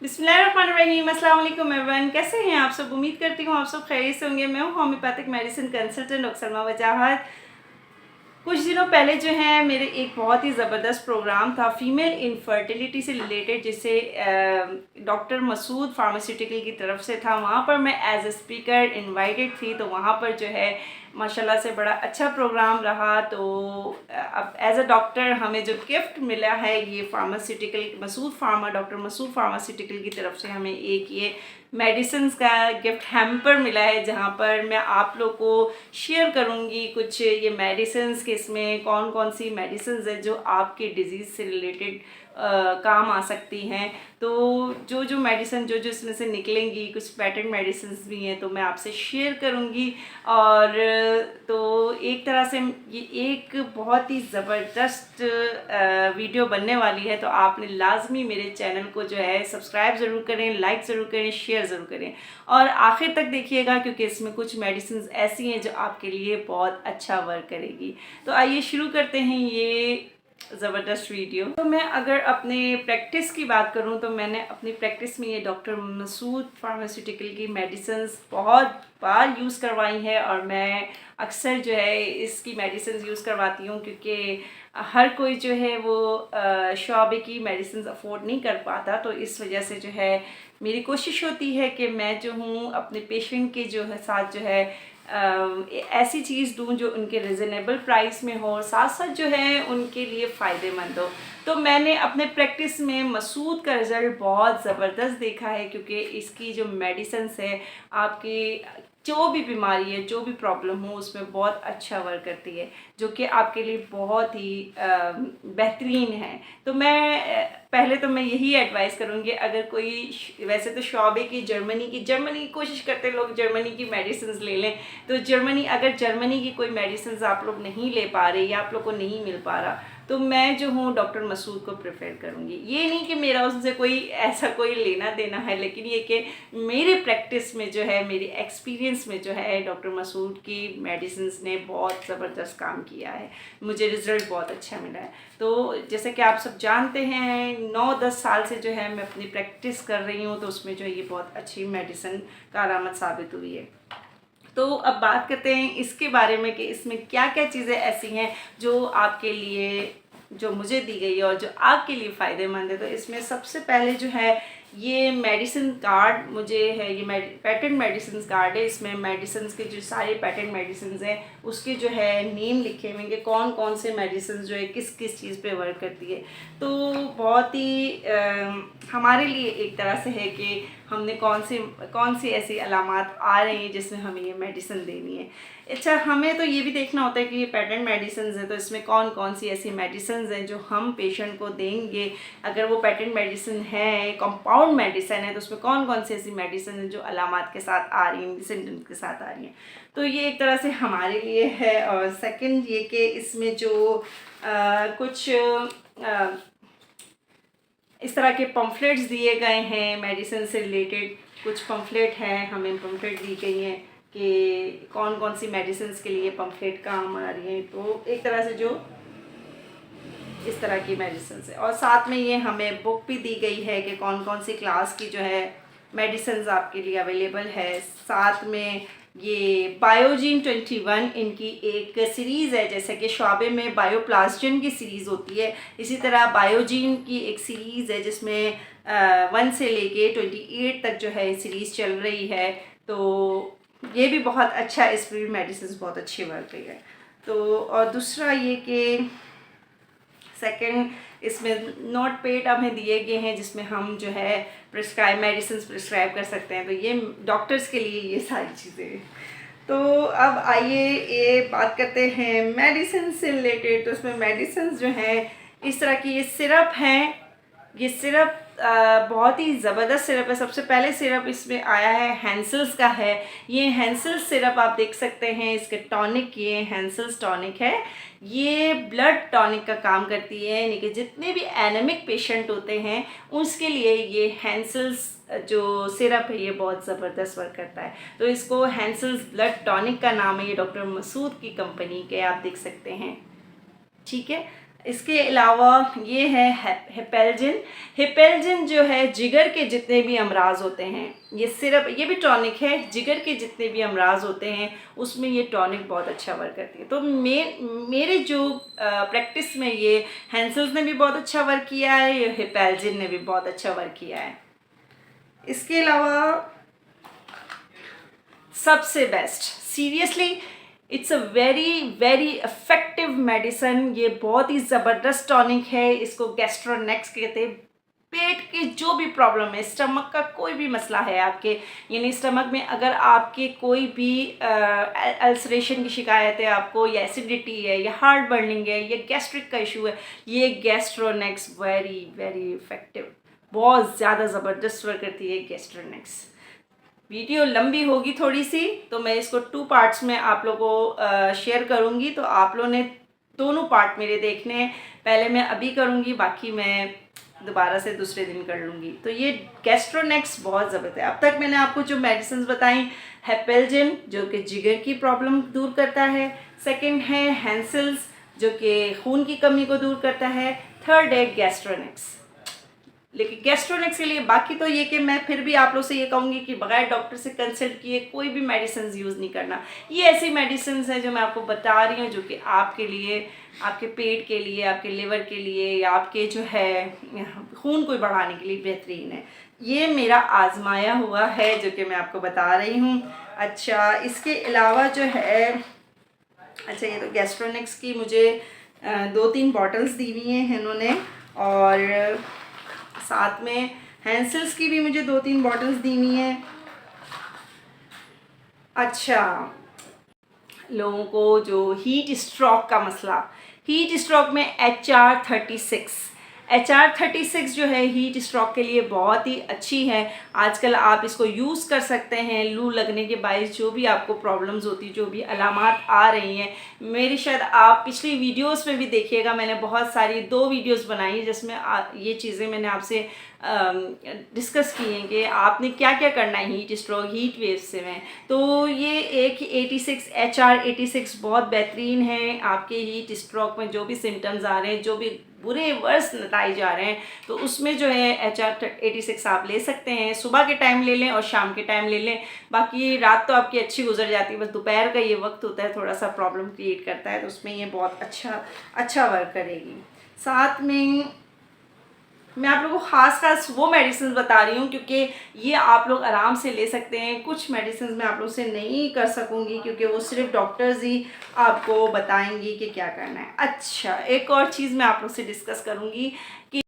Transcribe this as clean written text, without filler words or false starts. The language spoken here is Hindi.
बिस्मिल्लाहिर्रहमानिर्रहीम, अस्सलाम वालेकुम एवरीवन। कैसे हैं आप सब? उम्मीद करती हूँ आप सब खैरियत से होंगे। मैं हूँ homeopathic medicine consultant doctor Salma वजाहत। कुछ दिनों पहले जो है मेरे एक बहुत ही ज़बरदस्त प्रोग्राम था फीमेल इनफर्टिलिटी से रिलेटेड, जिसे डॉक्टर मसूद फार्मास्यूटिकल की तरफ से था। वहाँ पर मैं एज ए स्पीकर इनवाइटेड थी, तो वहाँ पर जो है माशाल्लाह से बड़ा अच्छा प्रोग्राम रहा। तो अब एज अ डॉक्टर हमें जो गिफ्ट मिला है ये डॉक्टर मसूद फार्मास्यूटिकल की तरफ से हमें एक ये मेडिसिन्स का गिफ्ट हैम्पर मिला है, जहाँ पर मैं आप लोग को शेयर करूँगी कुछ ये मेडिसिन्स कि इसमें कौन कौन सी मेडिसिन्स है जो आपके डिजीज़ से रिलेटेड काम आ सकती हैं। तो जो मेडिसिन जो इसमें से निकलेंगी, कुछ पेटेंट मेडिसिन्स भी हैं, तो मैं आपसे शेयर करूँगी। और तो एक तरह से ये एक बहुत ही ज़बरदस्त वीडियो बनने वाली है, तो आपने लाजमी मेरे चैनल को जो है सब्सक्राइब ज़रूर करें, लाइक ज़रूर करें, शेयर ज़रूर करें और आखिर तक देखिएगा, क्योंकि इसमें कुछ मेडिसिन ऐसी हैं जो आपके लिए बहुत अच्छा वर्क करेगी। तो आइए शुरू करते हैं ये ज़बरदस्त वीडियो। तो मैं अगर अपने प्रैक्टिस की बात करूं, तो मैंने अपनी प्रैक्टिस में ये डॉक्टर मसूद फार्मास्यूटिकल की मेडिसिन्स बहुत बार यूज़ करवाई है, और मैं अक्सर जो है इसकी मेडिसिन यूज़ करवाती हूँ, क्योंकि हर कोई जो है वो शॉबे की मेडिसिन अफोर्ड नहीं कर पाता। तो इस वजह से जो है मेरी कोशिश होती है कि मैं जो हूँ अपने पेशेंट के जो है साथ जो है ऐसी चीज़ दूँ जो उनके रिजनेबल प्राइस में हो, साथ साथ जो है उनके लिए फ़ायदेमंद हो। तो मैंने अपने प्रैक्टिस में मसूद का रिज़ल्ट बहुत ज़बरदस्त देखा है, क्योंकि इसकी जो मेडिसिन्स है आपकी जो भी बीमारी है, जो भी प्रॉब्लम हो, उसमें बहुत अच्छा वर्क करती है, जो कि आपके लिए बहुत ही बेहतरीन है। तो मैं पहले तो मैं यही एडवाइस करूँगी, अगर कोई वैसे तो शॉबे की जर्मनी की कोशिश करते लोग जर्मनी की मेडिसिन ले लें। तो अगर जर्मनी की कोई मेडिसिन आप लोग नहीं ले पा रहे या आप लोग को नहीं मिल पा रहा, तो मैं जो हूँ डॉक्टर मसूद को प्रेफर करूँगी। ये नहीं कि मेरा उससे कोई लेना देना है, लेकिन ये कि मेरे प्रैक्टिस में जो है, मेरी एक्सपीरियंस में जो है, डॉक्टर मसूद की मेडिसिन ने बहुत ज़बरदस्त काम किया है, मुझे रिज़ल्ट बहुत अच्छा मिला है। तो जैसे कि आप सब जानते हैं 9-10 साल से जो है मैं अपनी प्रैक्टिस कर रही हूँ, तो उसमें जो है ये बहुत अच्छी मेडिसिन कारआमद साबित हुई है। तो अब बात करते हैं इसके बारे में कि इसमें क्या क्या चीज़ें ऐसी हैं जो आपके लिए, जो मुझे दी गई है और जो आपके लिए फ़ायदेमंद है। तो इसमें सबसे पहले जो है ये मेडिसिन कार्ड मुझे है, ये पेटेंट मेडिसिन कार्ड है। इसमें मेडिसिन के जो सारे पेटेंट मेडिसिन हैं उसके जो है नेम लिखे हुए हैं, कौन कौन से मेडिसिन जो है किस किस चीज़ पे वर्क करती है। तो बहुत ही हमारे लिए एक तरह से है कि हमने कौन सी ऐसी अलामात आ रही हैं जिसमें हमें ये मेडिसिन देनी है। अच्छा, हमें तो ये भी देखना होता है कि ये पेटेंट मेडिसिन है, तो इसमें कौन कौन सी ऐसी मेडिसिन हैं जो हम पेशेंट को देंगे। अगर वो पेटेंट मेडिसिन है, कंपाउंड मेडिसिन है, तो उसमें कौन कौन सी ऐसी मेडिसिन है जो अलामात के साथ आ रही हैं, सिम्टम्स के साथ आ रही हैं। तो ये एक तरह से हमारे लिए है। और सेकंड ये कि इसमें जो कुछ इस तरह के पम्फलेट्स दिए गए हैं मेडिसिन से रिलेटेड, कुछ पम्फलेट हैं, हमें पम्फलेट दी गई हैं कि कौन कौन सी मेडिसिन के लिए पम्फलेट काम आ रही हैं। तो एक तरह से जो इस तरह की मेडिसिन है, और साथ में ये हमें बुक भी दी गई है कि कौन कौन सी क्लास की जो है मेडिसिन आपके लिए अवेलेबल है। साथ में ये बायोजीन 21 इनकी एक सीरीज़ है, जैसे कि शॉबे में बायोप्लास्टिन की सीरीज़ होती है, इसी तरह बायोजीन की एक सीरीज़ है जिसमें 1 से लेके 28 तक जो है सीरीज़ चल रही है। तो ये भी बहुत अच्छा, इस पर भी मेडिसिन बहुत अच्छी वर्क रही है। तो और दूसरा ये कि सेकंड, इसमें नोट पेड हमें दिए गए हैं जिसमें हम जो है मेडिसिन प्रिस्क्राइब कर सकते हैं। तो ये डॉक्टर्स के लिए ये सारी चीज़ें। तो अब आइए ये बात करते हैं मेडिसिन से रिलेटेड। तो इसमें मेडिसिन जो हैं इस तरह की ये सिरप हैं। ये सिरप बहुत ही ज़बरदस्त सिरप है। सबसे पहले सिरप इसमें आया है हैंसल्स का है। ये हैंसल्स सिरप आप देख सकते हैं, इसके टॉनिक, ये हैंसल्स टॉनिक है। ये ब्लड टॉनिक का काम करती है, यानी कि जितने भी एनेमिक पेशेंट होते हैं उसके लिए ये हैंसल्स जो सिरप है ये बहुत ज़बरदस्त वर्क करता है। तो इसको हैंसल्स ब्लड टॉनिक का नाम है, ये डॉक्टर मसूद की कंपनी के, आप देख सकते हैं, ठीक है। इसके अलावा ये है हिपेल्जिन। हिपेल्जिन जो है जिगर के जितने भी अमराज होते हैं, ये सिर्फ ये भी टॉनिक है, जिगर के जितने भी अमराज होते हैं उसमें ये टॉनिक बहुत अच्छा वर्क करती है। तो मेरे जो प्रैक्टिस में ये हैंसल्स ने भी बहुत अच्छा वर्क किया है, ये हिपेल्जिन ने भी बहुत अच्छा वर्क किया है। इसके अलावा सबसे best, seriously it's a very very effective medicine. ये बहुत ही ज़बरदस्त टॉनिक है, इसको गैस्ट्रोनेक्स कहते हैं। पेट की जो भी प्रॉब्लम है, स्टमक का कोई भी मसला है आपके, यानी स्टमक में अगर आपके कोई भी अल्सरेशन की शिकायत है आपको, या एसिडिटी है, या हार्ट बर्निंग है, या गैस्ट्रिक का इशू है, ये गैस्ट्रोनेक्स वेरी वेरी इफेक्टिव, बहुत ज़्यादा ज़बरदस्त वर्क करती है गैस्ट्रोनेक्स। वीडियो लंबी होगी थोड़ी सी, तो मैं इसको 2 पार्ट्स में आप लोगों को शेयर करूँगी, तो आप लोगों ने दोनों पार्ट मेरे देखने हैं। पहले मैं अभी करूँगी, बाकी मैं दोबारा से दूसरे दिन कर लूँगी। तो ये गैस्ट्रोनेक्स बहुत ज़बरदस्त है। अब तक मैंने आपको जो मेडिसिन बताई, हेपेल्जिन जो कि जिगर की प्रॉब्लम दूर करता है, सेकंड है हैंसल्स जो कि खून की कमी को दूर करता है, थर्ड है गैस्ट्रोनेक्स। लेकिन गैस्ट्रोनेक्स के लिए बाकी तो ये कि मैं फिर भी आप लोग से ये कहूँगी कि बगैर डॉक्टर से कंसल्ट किए कोई भी मेडिसिन यूज़ नहीं करना। ये ऐसी मेडिसिन हैं जो मैं आपको बता रही हूँ, जो कि आपके लिए, आपके पेट के लिए, आपके लिवर के लिए, या आपके जो है खून को बढ़ाने के लिए बेहतरीन है। ये मेरा आजमाया हुआ है जो कि मैं आपको बता रही हूँ। अच्छा, इसके अलावा जो है, अच्छा ये तो गैस्ट्रोनेक्स की मुझे 2-3 बॉटल्स दी हुई हैं इन्होंने, और साथ में हैंसल्स की भी मुझे 2-3 बॉटल्स दी हुई हैं। अच्छा, लोगों को जो हीट स्ट्रोक का मसला, हीट स्ट्रोक में HR36 जो है हीट स्ट्रोक के लिए बहुत ही अच्छी है। आजकल आप इसको यूज़ कर सकते हैं। लू लगने के बायस जो भी आपको प्रॉब्लम्स होती, जो भी अलामात आ रही हैं, मेरी शायद आप पिछली वीडियोस में भी देखिएगा, मैंने बहुत सारी 2 वीडियोस बनाई है जिसमें ये चीज़ें मैंने आपसे डिस्कस की हैं कि आपने क्या क्या करना है हीट स्ट्रोक, हीट वेव से में। तो ये एक HR86 बहुत बेहतरीन है आपके हीट स्ट्रोक में जो भी सिम्टम्स आ रहे हैं, जो भी बुरे वर्स नताइज आ रहे हैं, तो उसमें जो है HR86 आप ले सकते हैं। सुबह के टाइम ले लें और शाम के टाइम ले लें, बाकी रात तो आपकी अच्छी गुजर जाती है, बस दोपहर का ये वक्त होता है थोड़ा सा प्रॉब्लम क्रिएट करता है, तो उसमें ये बहुत अच्छा वर्क करेगी। साथ में मैं आप लोगों को खास वो मेडिसिन बता रही हूँ क्योंकि ये आप लोग आराम से ले सकते हैं। कुछ मेडिसिन मैं आप लोग से नहीं कर सकूँगी क्योंकि वो सिर्फ डॉक्टर्स ही आपको बताएंगी कि क्या करना है। अच्छा, एक और चीज़ मैं आप लोग से डिस्कस करूँगी कि